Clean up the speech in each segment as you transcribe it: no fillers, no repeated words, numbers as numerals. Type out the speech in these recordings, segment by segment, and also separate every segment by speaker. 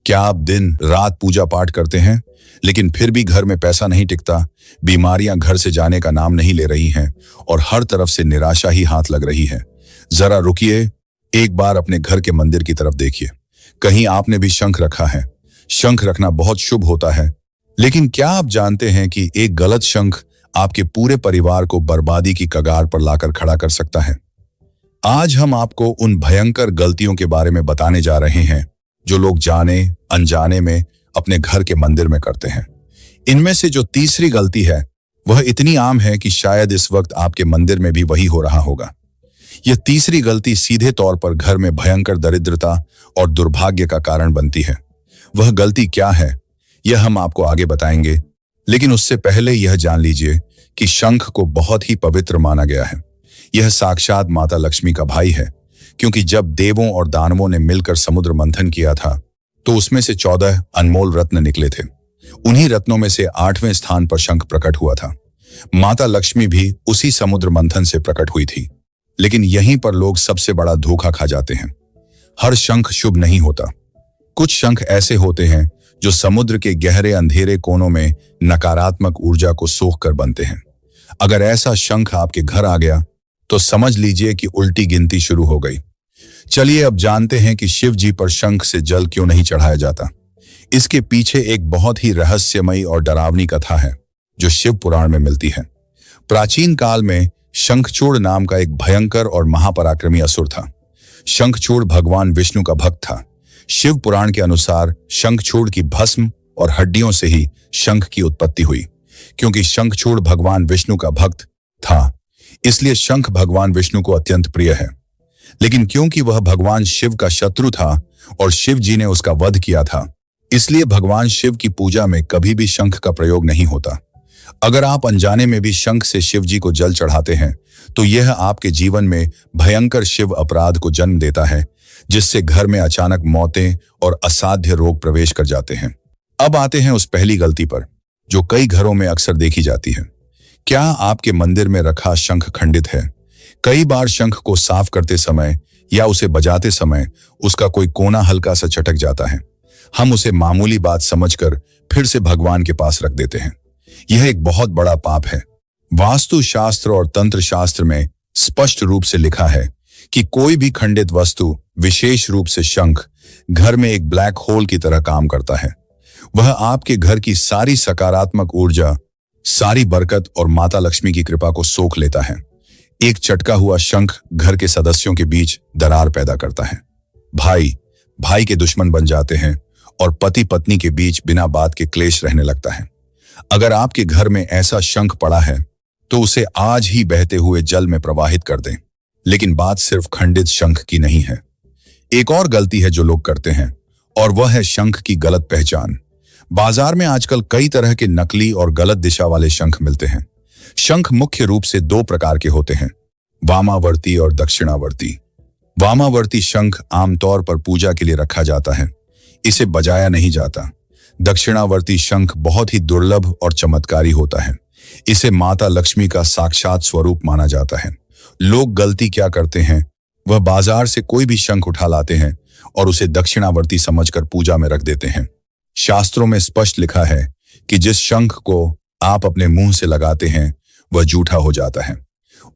Speaker 1: क्या आप दिन रात पूजा पाठ करते हैं, लेकिन फिर भी घर में पैसा नहीं टिकता, बीमारियां घर से जाने का नाम नहीं ले रही हैं और हर तरफ से निराशा ही हाथ लग रही है? जरा रुकिए, एक बार अपने घर के मंदिर की तरफ देखिए। कहीं आपने भी शंख रखा है? शंख रखना बहुत शुभ होता है, लेकिन क्या आप जानते हैं कि एक गलत शंख आपके पूरे परिवार को बर्बादी की कगार पर लाकर खड़ा कर सकता है? आज हम आपको उन भयंकर गलतियों के बारे में बताने जा रहे हैं जो लोग जाने अनजाने में अपने घर के मंदिर में करते हैं। इनमें से जो तीसरी गलती है वह इतनी आम है कि शायद इस वक्त आपके मंदिर में भी वही हो रहा होगा। यह तीसरी गलती सीधे तौर पर घर में भयंकर दरिद्रता और दुर्भाग्य का कारण बनती है। वह गलती क्या है, यह हम आपको आगे बताएंगे, लेकिन उससे पहले यह जान लीजिए कि शंख को बहुत ही पवित्र माना गया है। यह साक्षात माता लक्ष्मी का भाई है, क्योंकि जब देवों और दानवों ने मिलकर समुद्र मंथन किया था तो उसमें से 14 अनमोल रत्न निकले थे। उन्हीं रत्नों में से 8वें स्थान पर शंख प्रकट हुआ था। माता लक्ष्मी भी उसी समुद्र मंथन से प्रकट हुई थी। लेकिन यहीं पर लोग सबसे बड़ा धोखा खा जाते हैं। हर शंख शुभ नहीं होता। कुछ शंख ऐसे होते हैं जो समुद्र के गहरे अंधेरे कोनों में नकारात्मक ऊर्जा को सोख कर बनते हैं। अगर ऐसा शंख आपके घर आ गया तो समझ लीजिए कि उल्टी गिनती शुरू हो गई। चलिए अब जानते हैं कि शिव जी पर शंख से जल क्यों नहीं चढ़ाया जाता। इसके पीछे एक बहुत ही रहस्यमयी और डरावनी कथा है जो शिव पुराण में मिलती है। प्राचीन काल में शंखचूड़ नाम का एक भयंकर और महापराक्रमी असुर था। शंखचूड़ भगवान विष्णु का भक्त था। शिव पुराण के अनुसार शंखचूड़ की भस्म और हड्डियों से ही शंख की उत्पत्ति हुई। क्योंकि शंखचूड़ भगवान विष्णु का भक्त था, इसलिए शंख भगवान विष्णु को अत्यंत प्रिय है। लेकिन क्योंकि वह भगवान शिव का शत्रु था और शिव जी ने उसका वध किया था, इसलिए भगवान शिव की पूजा में कभी भी शंख का प्रयोग नहीं होता। अगर आप अनजाने में भी शंख से शिव जी को जल चढ़ाते हैं तो यह आपके जीवन में भयंकर शिव अपराध को जन्म देता है, जिससे घर में अचानक मौतें और असाध्य रोग प्रवेश कर जाते हैं। अब आते हैं उस पहली गलती पर जो कई घरों में अक्सर देखी जाती है। क्या आपके मंदिर में रखा शंख खंडित है? कई बार शंख को साफ करते समय या उसे बजाते समय उसका कोई कोना हल्का सा चटक जाता है। हम उसे मामूली बात समझकर फिर से भगवान के पास रख देते हैं। यह एक बहुत बड़ा पाप है। वास्तु शास्त्र और तंत्र शास्त्र में स्पष्ट रूप से लिखा है कि कोई भी खंडित वस्तु, विशेष रूप से शंख, घर में एक ब्लैक होल की तरह काम करता है। वह आपके घर की सारी सकारात्मक ऊर्जा, सारी बरकत और माता लक्ष्मी की कृपा को सोख लेता है। एक चटका हुआ शंख घर के सदस्यों के बीच दरार पैदा करता है। भाई भाई के दुश्मन बन जाते हैं और पति पत्नी के बीच बिना बात के क्लेश रहने लगता है। अगर आपके घर में ऐसा शंख पड़ा है तो उसे आज ही बहते हुए जल में प्रवाहित कर दें। लेकिन बात सिर्फ खंडित शंख की नहीं है। एक और गलती है जो लोग करते हैं, और वह है शंख की गलत पहचान। बाजार में आजकल कई तरह के नकली और गलत दिशा वाले शंख मिलते हैं। शंख मुख्य रूप से 2 प्रकार के होते हैं, वामावर्ती और दक्षिणावर्ती। वामावर्ती शंख आमतौर पर पूजा के लिए रखा जाता है, इसे बजाया नहीं जाता। दक्षिणावर्ती शंख बहुत ही दुर्लभ और चमत्कारी होता है, इसे माता लक्ष्मी का साक्षात स्वरूप माना जाता है। लोग गलती क्या करते हैं, वह बाजार से कोई भी शंख उठा लाते हैं और उसे दक्षिणावर्ती समझकर पूजा में रख देते हैं। शास्त्रों में स्पष्ट लिखा है कि जिस शंख को आप अपने मुंह से लगाते हैं वह जूठा हो जाता है।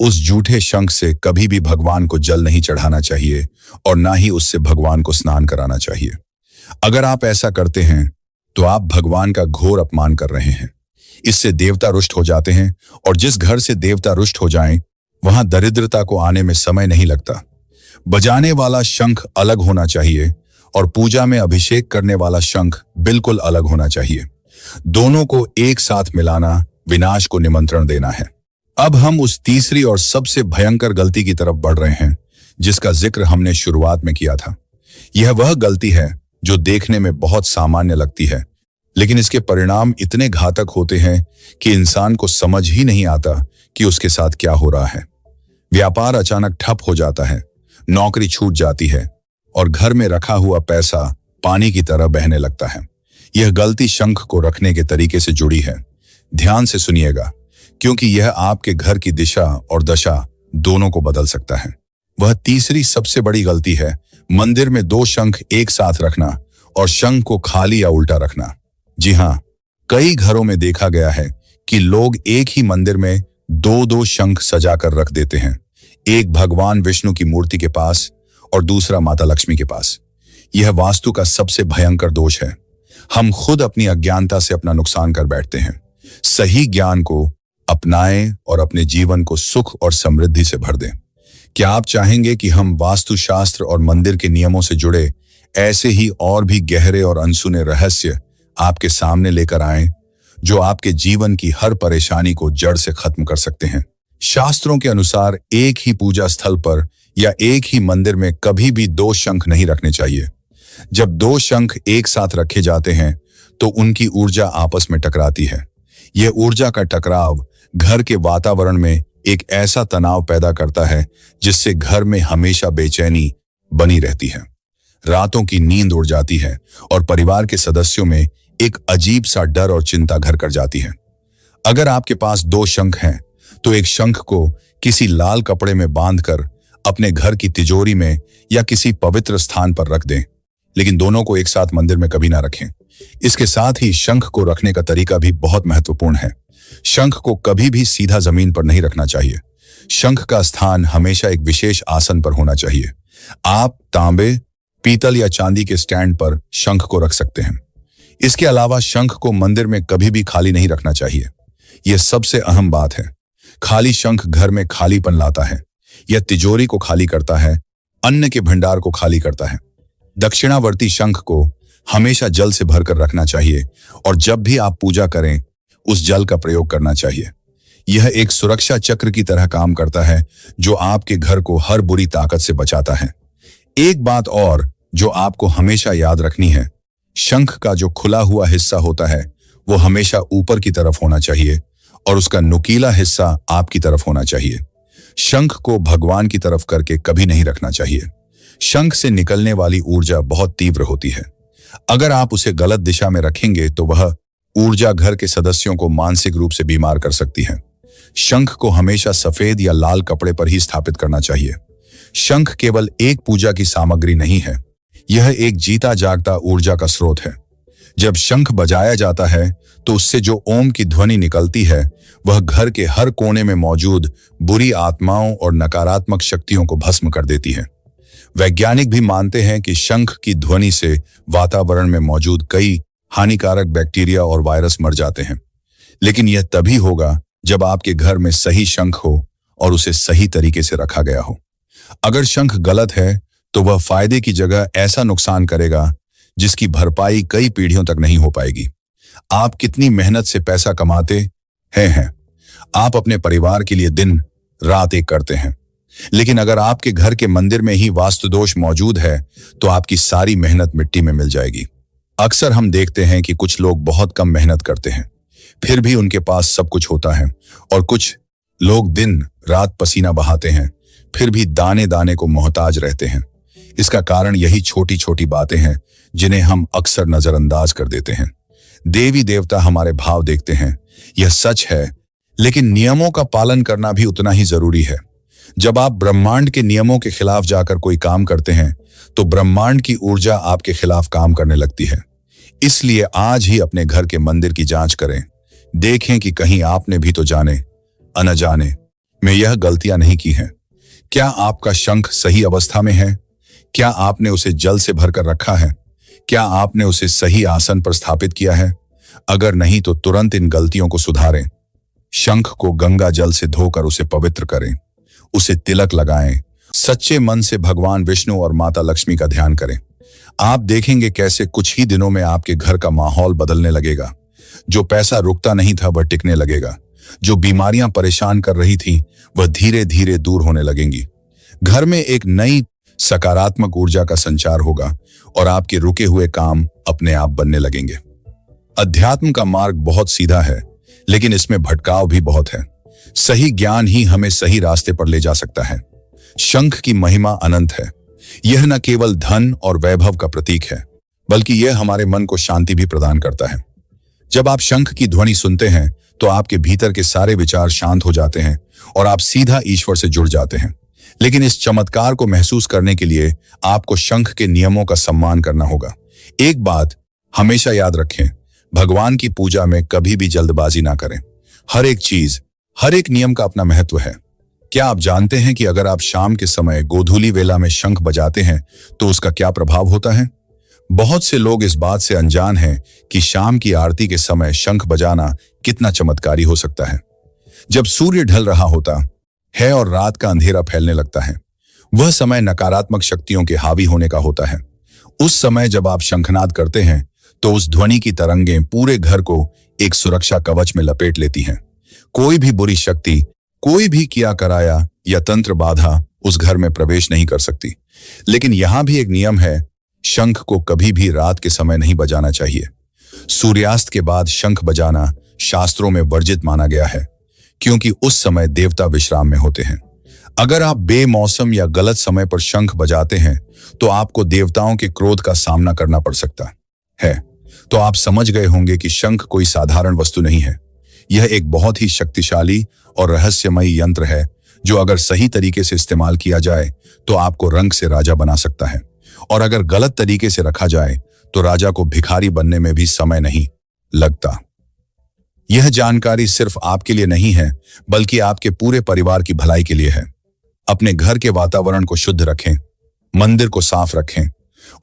Speaker 1: उस जूठे शंख से कभी भी भगवान को जल नहीं चढ़ाना चाहिए और ना ही उससे भगवान को स्नान कराना चाहिए। अगर आप ऐसा करते हैं तो आप भगवान का घोर अपमान कर रहे हैं। इससे देवता रुष्ट हो जाते हैं, और जिस घर से देवता रुष्ट हो जाएं, वहां दरिद्रता को आने में समय नहीं लगता। बजाने वाला शंख अलग होना चाहिए और पूजा में अभिषेक करने वाला शंख बिल्कुल अलग होना चाहिए। दोनों को एक साथ मिलाना विनाश को निमंत्रण देना है। अब हम उस तीसरी और सबसे भयंकर गलती की तरफ बढ़ रहे हैं जिसका जिक्र हमने शुरुआत में किया था। यह वह गलती है जो देखने में बहुत सामान्य लगती है, लेकिन इसके परिणाम इतने घातक होते हैं कि इंसान को समझ ही नहीं आता कि उसके साथ क्या हो रहा है। व्यापार अचानक ठप हो जाता है, नौकरी छूट जाती है और घर में रखा हुआ पैसा पानी की तरह बहने लगता है। यह गलती शंख को रखने के तरीके से जुड़ी है। ध्यान से सुनिएगा, क्योंकि यह आपके घर की दिशा और दशा दोनों को बदल सकता है। वह तीसरी सबसे बड़ी गलती है मंदिर में 2 शंख एक साथ रखना और शंख को खाली या उल्टा रखना। जी हाँ, कई घरों में देखा गया है कि लोग एक ही मंदिर में दो दो शंख सजा कर रख देते हैं, एक भगवान विष्णु की मूर्ति के पास और दूसरा माता लक्ष्मी के पास। यह वास्तु का सबसे भयंकर दोष है। हम खुद अपनी अज्ञानता से अपना नुकसान कर बैठते हैं। सही ज्ञान को अपनाएं और अपने जीवन को सुख और समृद्धि से भर दें। क्या आप चाहेंगे कि हम वास्तुशास्त्र और मंदिर के नियमों से जुड़े ऐसे ही और भी गहरे और अनसुने रहस्य आपके सामने लेकर आएं, जो आपके जीवन की हर परेशानी को जड़ से खत्म कर सकते हैं? शास्त्रों के अनुसार एक ही पूजा स्थल पर या एक ही मंदिर में कभी भी दो शंख नहीं रखने चाहिए। जब दो शंख एक साथ रखे जाते हैं तो उनकी ऊर्जा आपस में टकराती है। यह ऊर्जा का टकराव घर के वातावरण में एक ऐसा तनाव पैदा करता है जिससे घर में हमेशा बेचैनी बनी रहती है, रातों की नींद उड़ जाती है और परिवार के सदस्यों में एक अजीब सा डर और चिंता घर कर जाती है। अगर आपके पास दो शंख हैं तो एक शंख को किसी लाल कपड़े में बांधकर अपने घर की तिजोरी में या किसी पवित्र स्थान पर रख दें, लेकिन दोनों को एक साथ मंदिर में कभी ना रखें। इसके साथ ही शंख को रखने का तरीका भी बहुत महत्वपूर्ण है। शंख को कभी भी सीधा जमीन पर नहीं रखना चाहिए। शंख का स्थान हमेशा एक विशेष आसन पर होना चाहिए। आप तांबे, पीतल या चांदी के स्टैंड पर शंख को रख सकते हैं। इसके अलावा शंख को मंदिर में कभी भी खाली नहीं रखना चाहिए। यह सबसे अहम बात है। खाली शंख घर में खालीपन लाता है। यह तिजोरी को खाली करता है, अन्न के भंडार को खाली करता है। दक्षिणावर्ती शंख को हमेशा जल से भरकर रखना चाहिए और जब भी आप पूजा करें उस जल का प्रयोग करना चाहिए। यह एक सुरक्षा चक्र की तरह काम करता है जो आपके घर को हर बुरी ताकत से बचाता है। एक बात और जो आपको हमेशा याद रखनी है, शंख का जो खुला हुआ हिस्सा होता है वो हमेशा ऊपर की तरफ होना चाहिए और उसका नुकीला हिस्सा आपकी तरफ होना चाहिए। शंख को भगवान की तरफ करके कभी नहीं रखना चाहिए। शंख से निकलने वाली ऊर्जा बहुत तीव्र होती है। अगर आप उसे गलत दिशा में रखेंगे तो वह ऊर्जा घर के सदस्यों को मानसिक रूप से बीमार कर सकती है। शंख को हमेशा सफेद या लाल कपड़े पर ही स्थापित करना चाहिए। शंख केवल एक पूजा की सामग्री नहीं है, यह एक जीता जागता ऊर्जा का स्रोत है। जब शंख बजाया जाता है तो उससे जो ओम की ध्वनि निकलती है वह घर के हर कोने में मौजूद बुरी आत्माओं और नकारात्मक शक्तियों को भस्म कर देती है। वैज्ञानिक भी मानते हैं कि शंख की ध्वनि से वातावरण में मौजूद कई हानिकारक बैक्टीरिया और वायरस मर जाते हैं। लेकिन यह तभी होगा जब आपके घर में सही शंख हो और उसे सही तरीके से रखा गया हो। अगर शंख गलत है तो वह फायदे की जगह ऐसा नुकसान करेगा जिसकी भरपाई कई पीढ़ियों तक नहीं हो पाएगी। आप कितनी मेहनत से पैसा कमाते हैं, आप अपने परिवार के लिए दिन रात एक करते हैं, लेकिन अगर आपके घर के मंदिर में ही वास्तु दोष मौजूद है तो आपकी सारी मेहनत मिट्टी में मिल जाएगी। अक्सर हम देखते हैं कि कुछ लोग बहुत कम मेहनत करते हैं फिर भी उनके पास सब कुछ होता है, और कुछ लोग दिन रात पसीना बहाते हैं फिर भी दाने दाने को मोहताज रहते हैं। इसका कारण यही छोटी छोटी बातें हैं जिन्हें हम अक्सर नजरअंदाज कर देते हैं। देवी देवता हमारे भाव देखते हैं, यह सच है, लेकिन नियमों का पालन करना भी उतना ही जरूरी है। जब आप ब्रह्मांड के नियमों के खिलाफ जाकर कोई काम करते हैं तो ब्रह्मांड की ऊर्जा आपके खिलाफ काम करने लगती है। इसलिए आज ही अपने घर के मंदिर की जांच करें, देखें कि कहीं आपने भी तो जाने अनजाने में यह गलतियां नहीं की हैं। क्या आपका शंख सही अवस्था में है? क्या आपने उसे जल से भरकर रखा है? क्या आपने उसे सही आसन पर स्थापित किया है? अगर नहीं तो तुरंत इन गलतियों को सुधारें। शंख को गंगा जल से धोकर उसे पवित्र करें, उसे तिलक लगाएं, सच्चे मन से भगवान विष्णु और माता लक्ष्मी का ध्यान करें। आप देखेंगे कैसे कुछ ही दिनों में आपके घर का माहौल बदलने लगेगा। जो पैसा रुकता नहीं था वह टिकने लगेगा। जो बीमारियां परेशान कर रही थी वह धीरे धीरे दूर होने लगेंगी। घर में एक नई सकारात्मक ऊर्जा का संचार होगा और आपके रुके हुए काम अपने आप बनने लगेंगे। अध्यात्म का मार्ग बहुत सीधा है, लेकिन इसमें भटकाव भी बहुत है। सही ज्ञान ही हमें सही रास्ते पर ले जा सकता है। शंख की महिमा अनंत है। यह न केवल धन और वैभव का प्रतीक है, बल्कि यह हमारे मन को शांति भी प्रदान करता है। जब आप शंख की ध्वनि सुनते हैं तो आपके भीतर के सारे विचार शांत हो जाते हैं और आप सीधा ईश्वर से जुड़ जाते हैं। लेकिन इस चमत्कार को महसूस करने के लिए आपको शंख के नियमों का सम्मान करना होगा। एक बात हमेशा याद रखें, भगवान की पूजा में कभी भी जल्दबाजी ना करें। हर एक चीज, हर एक नियम का अपना महत्व है। क्या आप जानते हैं कि अगर आप शाम के समय गोधूली वेला में शंख बजाते हैं तो उसका क्या प्रभाव होता है? बहुत से लोग इस बात से अनजान हैं कि शाम की आरती के समय शंख बजाना कितना चमत्कारी हो सकता है। जब सूर्य ढल रहा होता है और रात का अंधेरा फैलने लगता है, वह समय नकारात्मक शक्तियों के हावी होने का होता है। उस समय जब आप शंखनाद करते हैं तो उस ध्वनि की तरंगें पूरे घर को एक सुरक्षा कवच में लपेट लेती हैं। कोई भी बुरी शक्ति, कोई भी किया कराया या तंत्र बाधा उस घर में प्रवेश नहीं कर सकती। लेकिन यहां भी एक नियम है, शंख को कभी भी रात के समय नहीं बजाना चाहिए। सूर्यास्त के बाद शंख बजाना शास्त्रों में वर्जित माना गया है, क्योंकि उस समय देवता विश्राम में होते हैं। अगर आप बेमौसम या गलत समय पर शंख बजाते हैं तो आपको देवताओं के क्रोध का सामना करना पड़ सकता है। तो आप समझ गए होंगे कि शंख कोई साधारण वस्तु नहीं है। यह एक बहुत ही शक्तिशाली और रहस्यमयी यंत्र है, जो अगर सही तरीके से इस्तेमाल किया जाए तो आपको रंग से राजा बना सकता है, और अगर गलत तरीके से रखा जाए तो राजा को भिखारी बनने में भी समय नहीं लगता। यह जानकारी सिर्फ आपके लिए नहीं है, बल्कि आपके पूरे परिवार की भलाई के लिए है। अपने घर के वातावरण को शुद्ध रखें, मंदिर को साफ रखें,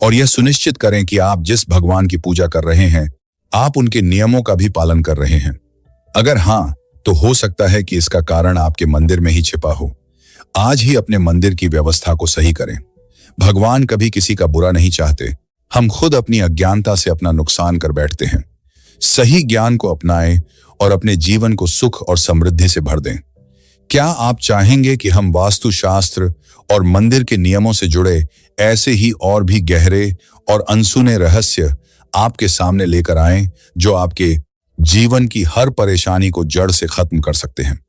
Speaker 1: और यह सुनिश्चित करें कि आप जिस भगवान की पूजा कर रहे हैं, आप उनके नियमों का भी पालन कर रहे हैं। अगर हाँ, तो हो सकता है कि इसका कारण आपके मंदिर में ही छिपा हो। आज ही अपने मंदिर की व्यवस्था को सही करें। भगवान कभी किसी का बुरा नहीं चाहते, हम खुद अपनी अज्ञानता से अपना नुकसान कर बैठते हैं। सही ज्ञान को अपनाएं और अपने जीवन को सुख और समृद्धि से भर दें। क्या आप चाहेंगे कि हम वास्तुशास्त्र और मंदिर के नियमों से जुड़े ऐसे ही और भी गहरे और अनसुने रहस्य आपके सामने लेकर आएं, जो आपके जीवन की हर परेशानी को जड़ से खत्म कर सकते हैं?